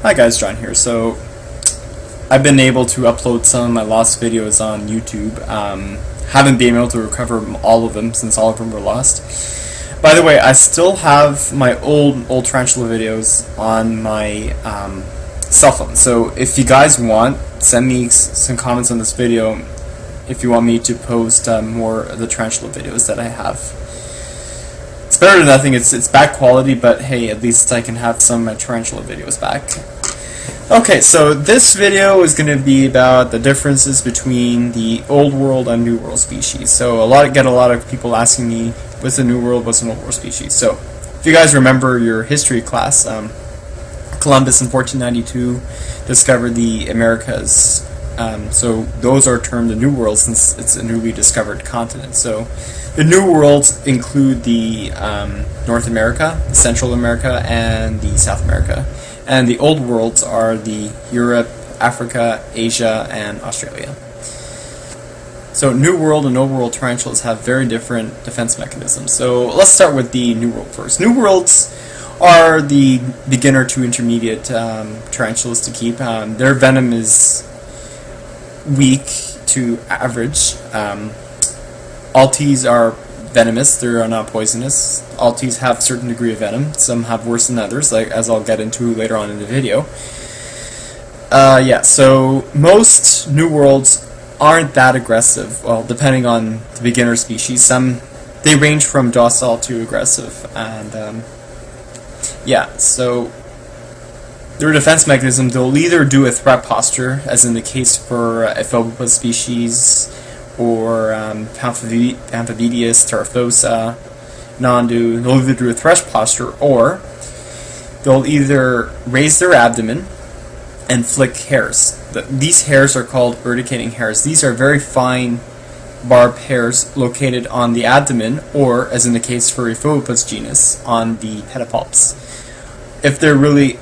Hi guys, John here. So I've been able to upload some of my lost videos on YouTube. Haven't been able to recover all of them since all of them were lost. By the way, I still have my old Tarantula videos on my cell phone. So if you guys want, send me some comments on this video if you want me to post more of the Tarantula videos that I have. It's better than nothing. It's bad quality, but hey, at least I can have some of my Tarantula videos back. Okay, so this video is going to be about the differences between the Old World and New World species. So get a lot of people asking me, what's the New World, what's an Old World species? So if you guys remember your history class, Columbus in 1492 discovered the Americas. So those are termed the New World since it's a newly discovered continent. So the New Worlds include the North America, Central America, and the South America. And the Old Worlds are the Europe, Africa, Asia, and Australia. So New World and Old World tarantulas have very different defense mechanisms. So let's start with the New World first. New Worlds are the beginner to intermediate tarantulas to keep. Their venom is weak to average. Altes are venomous, they're not poisonous. Altes have a certain degree of venom. Some have worse than others, like as I'll get into later on in the video. Yeah, so most New Worlds aren't that aggressive. Well, depending on the beginner species, they range from docile to aggressive, and yeah, so their defense mechanism, they'll either do a threat posture, as in the case for Ephobopus species, or Amphibidius, Tarantulas, Nandu. They'll either do a threat posture, or they'll either raise their abdomen and flick hairs. These hairs are called urticating hairs. These are very fine barbed hairs located on the abdomen, or, as in the case for Ephobopus genus, on the pedipalps. If they're really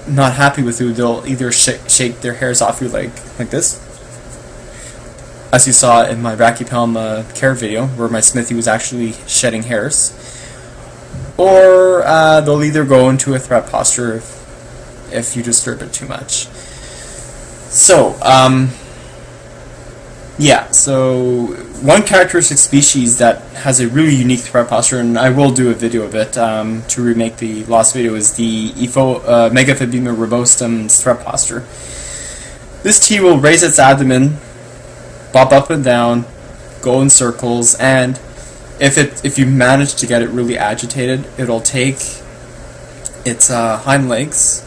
not happy with you, they'll either shake their hairs off you like this, as you saw in my Brachypelma care video, where my Smithy was actually shedding hairs, or they'll either go into a threat posture if you disturb it too much. So, yeah, so one characteristic species that has a really unique threat posture, and I will do a video of it to remake the lost video, is the Megaphobema robustum's threat posture. This T will raise its abdomen, bob up and down, go in circles, and if you manage to get it really agitated, it'll take its hind legs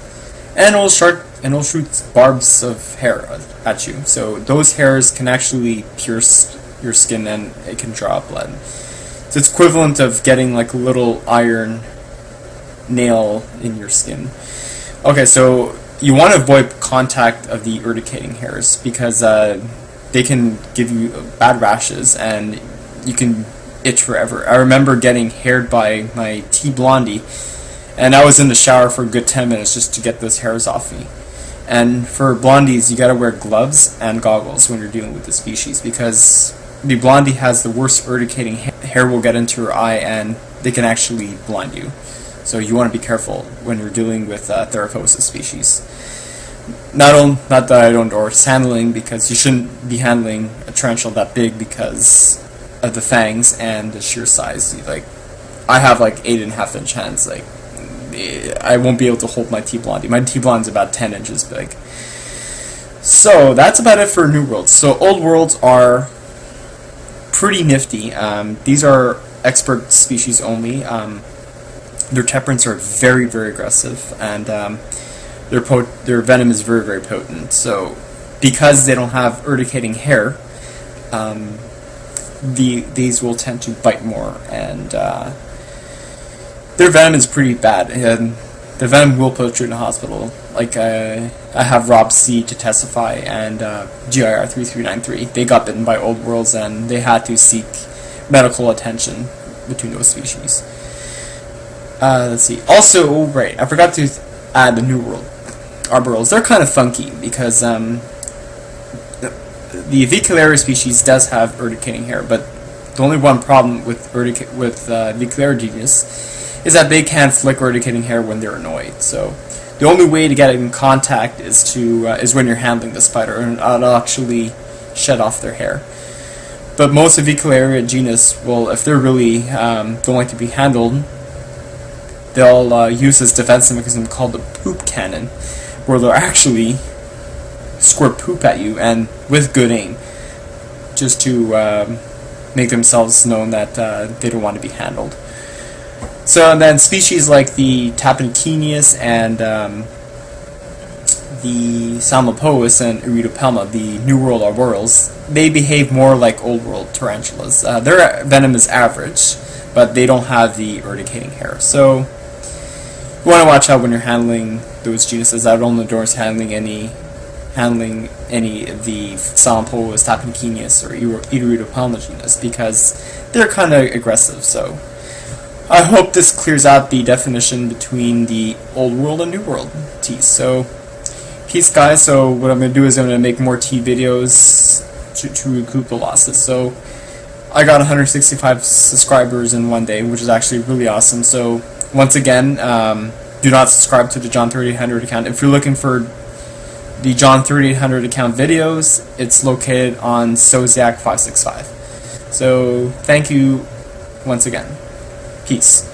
and it'll shoot barbs of hair at you. So those hairs can actually pierce your skin and it can draw blood. So it's equivalent of getting like a little iron nail in your skin. Okay, so you want to avoid contact of the urticating hairs because they can give you bad rashes and you can itch forever. I remember getting haired by my T Blondie, and I was in the shower for a good 10 minutes just to get those hairs off me. And for blondies, you gotta wear gloves and goggles when you're dealing with the species, because the blondie has the worst urticating hair will get into your eye and they can actually blind you. So you want to be careful when you're dealing with Tarantulas species. Not that I don't endorse handling, because you shouldn't be handling a tarantula that big because of the fangs and the sheer size. Like, I have like 8.5-inch hands. Like, I won't be able to hold my T Blondie. My T Blondie's about 10 inches big. So that's about it for New Worlds. So Old Worlds are pretty nifty. These are expert species only. Their temperaments are very, very aggressive, and their venom is very, very potent. So because they don't have urticating hair, these will tend to bite more, and their venom is pretty bad. And the venom will put you in a hospital. Like I have Rob C to testify, and GIR 3393. They got bitten by Old Worlds, and they had to seek medical attention between those species. Let's see. Also, right, I forgot to add the New World arborals. They're kind of funky because the Vicularia species does have urticating hair, but the only one problem with Vicularia genus is that they can flick urticating hair when they're annoyed. So The only way to get in contact is when you're handling the spider, and it'll actually shed off their hair. But most Avicularia genus will, if they're really don't like to be handled, they'll use this defense mechanism called the poop cannon, where they'll actually squirt poop at you, and with good aim, just to make themselves known that they don't want to be handled. So then species like the Tarantulas and the Salmopoeus and Iridopelma, the New World Arboreals, they behave more like Old World tarantulas. Their venom is average, but they don't have the urticating hair. So you want to watch out when you're handling those genuses. I would only endorse handling any of the Salmopoeus, Tarantulas, or Iridopelma genus, because they're kind of aggressive. So I hope this clears out the definition between the Old World and New World teas. So peace, guys. So what I'm going to do is I'm going to make more tea videos to recoup the losses. So I got 165 subscribers in one day, which is actually really awesome. So once again, do not subscribe to the John 3800 account. If you're looking for the John 3800 account videos, it's located on Sosiak 565. So thank you once again. Peace.